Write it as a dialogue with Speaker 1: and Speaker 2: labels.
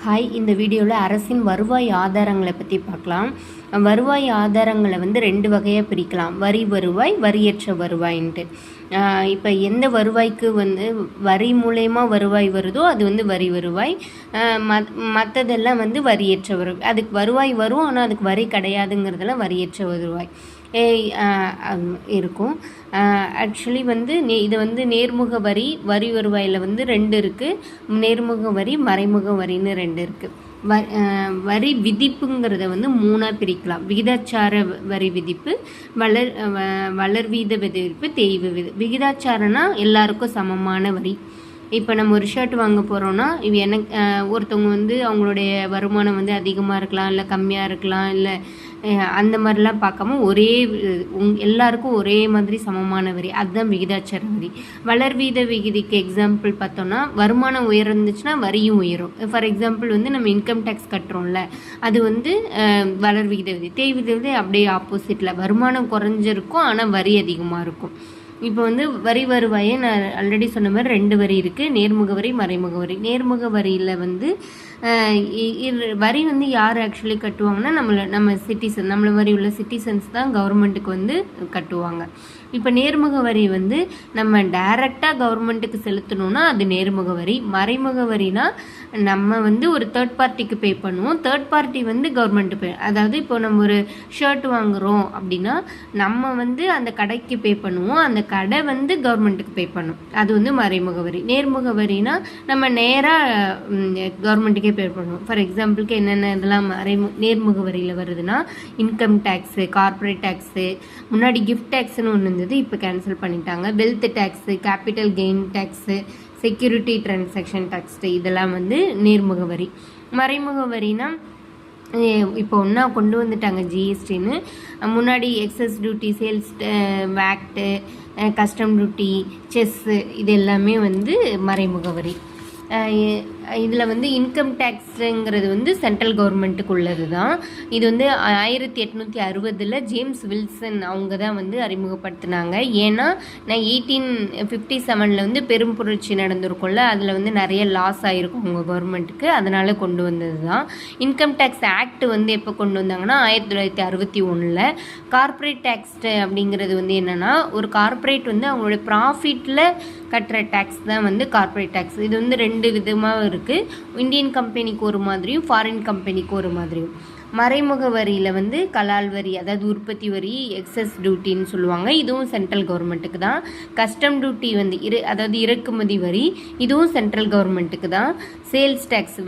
Speaker 1: Hi, இந்த வீடியோவில் அரசின் வருவாய் ஆதாரங்களை பற்றி பார்க்கலாம். வருவாய் ஆதாரங்களை வந்து 2 வகையாக பிரிக்கலாம். வரி வருவாய், வரியற்ற வருவாயின்ட்டு. இப்போ எந்த வருவாய்க்கு வந்து வரி மூலயமா வருவாய் வருதோ அது வந்து வரி வருவாய், மற்றதெல்லாம் வந்து வரியற்ற வருவாய். அதுக்கு வருவாய் வரும், ஆனால் அதுக்கு வரி கிடையாதுங்கிறதெல்லாம் வரியற்ற வருவாய் இருக்கும். ஆக்சுவலி வந்து இது வந்து நேர்முக வரி, வரி வருவாயில் வந்து 2 இருக்குது. நேர்முக வரி, மறைமுக வரின்னு 2 இருக்குது. வரி விதிப்புங்கிறத வந்து 3ஆக பிரிக்கலாம். விகிதாச்சார வரி விதிப்பு, வளர்வீத விதிப்பு, தேய்வு விகிதாச்சாரம்னா எல்லாருக்கும் சமமான வரி. இப்போ நம்ம ஒரு ஷர்ட் வாங்க போகிறோன்னா, எனக்கு ஒருத்தவங்க வந்து அவங்களுடைய வருமானம் வந்து அதிகமாக இருக்கலாம், இல்லை கம்மியாக இருக்கலாம், இல்லை அந்த மாதிரிலாம் பார்க்காம எல்லாருக்கும் ஒரே மாதிரி சமமான வரி, அதுதான் விகிதாச்சார வரி. வளர்வீத விகிதிக்கு எக்ஸாம்பிள் பார்த்தோன்னா, வருமானம் உயர்ந்துச்சுன்னா வரியும் உயரும். ஃபார் எக்ஸாம்பிள் வந்து நம்ம இன்கம் டேக்ஸ் கட்டுறோம்ல, அது வந்து வளர்விகித விதி. தேய்வித விதி அப்படியே ஆப்போசிட்டில், வருமானம் குறைஞ்சிருக்கும் ஆனால் வரி அதிகமாக இருக்கும். இப்போ வந்து வரி வருவாயே நான் ஆல்ரெடி சொன்ன மாதிரி 2 வரி இருக்குது. நேர்முக வரி, மறைமுக வரி. நேர்முக வரியில் வந்து வரி வந்து யார் ஆக்சுவலி கட்டுவாங்கன்னா நம்ம சிட்டிசன், நம்மள வரி உள்ள சிட்டிசன்ஸ் தான் கவர்மெண்ட்டுக்கு வந்து கட்டுவாங்க. இப்போ நேர்முக வரி வந்து நம்ம டைரெக்டாக கவர்மெண்ட்டுக்கு செலுத்தணும்னா அது நேர்முக வரி. மறைமுக வரினா நம்ம வந்து ஒரு தேர்ட் பார்ட்டிக்கு பே பண்ணுவோம், தேர்ட் பார்ட்டி வந்து கவர்மெண்ட்டு பே. அதாவது இப்போ நம்ம ஒரு ஷர்ட் வாங்குகிறோம் அப்படின்னா நம்ம வந்து அந்த கடைக்கு பே பண்ணுவோம், அந்த கடை வந்து கவர்மெண்ட்டுக்கு பே பண்ணும், அது வந்து மறைமுக வரி. நேர்முக வரினா நம்ம நேராக கவர்மெண்ட்டுக்கே பே பண்ணுவோம். ஃபார் எக்ஸாம்பிளுக்கு என்னென்ன இதெல்லாம் நேர்முக வரியில் வருதுன்னா, இன்கம் டேக்ஸு, கார்பரேட் டேக்ஸு, முன்னாடி கிஃப்ட் டேக்ஸ்னு ஒன்று இருந்தது, இப்போ கேன்சல் பண்ணிட்டாங்க. Wealth tax, capital gain tax, security transaction tax, இதெல்லாம் வந்து நேர்முக வரி. மறைமுக வரினா இப்போ ஒன்றா கொண்டு வந்துட்டாங்க ஜிஎஸ்டின்னு. முன்னாடி excise duty, sales VAT, custom duty, cess, இது எல்லாமே வந்து மறைமுக வரி. இதில் வந்து இன்கம் டேக்ஸுங்கிறது வந்து சென்ட்ரல் கவர்மெண்ட்டுக்கு உள்ளது தான். இது வந்து 1860 ஜேம்ஸ் வில்சன் அவங்க தான் வந்து அறிமுகப்படுத்தினாங்க. ஏன்னா 1857 வந்து பெரும் புரட்சி நடந்திருக்கும்ல, அதில் வந்து நிறைய லாஸ் ஆகிருக்கும் உங்கள் கவர்மெண்ட்டுக்கு, அதனால் கொண்டு வந்தது தான். இன்கம் டேக்ஸ் ஆக்ட் வந்து எப்போ கொண்டு வந்தாங்கன்னா 1961. கார்பரேட் டேக்ஸ் அப்படிங்கிறது வந்து என்னென்னா, ஒரு கார்பரேட் வந்து அவங்களுடைய ப்ராஃபிட்டில் கட்டுற டேக்ஸ் தான் வந்து கார்பரேட் டேக்ஸ். இது வந்து 2 விதமாக இருக்குது. இந்தியன் கம்பெனிக்கு ஒரு மாதிரியும், ஃபாரின் கம்பெனிக்கு ஒரு மாதிரியும். மறைமுக வரியில் வந்து கலால் வரி, அதாவது உற்பத்தி வரி, எக்ஸஸ் டியூட்டின்னு சொல்லுவாங்க, இதுவும் சென்ட்ரல் கவர்மெண்ட்டுக்கு தான். கஸ்டம் டியூட்டி வந்து அதாவது இறக்குமதி வரி, இதுவும் சென்ட்ரல் கவர்மெண்ட்டுக்கு தான். Sales tax,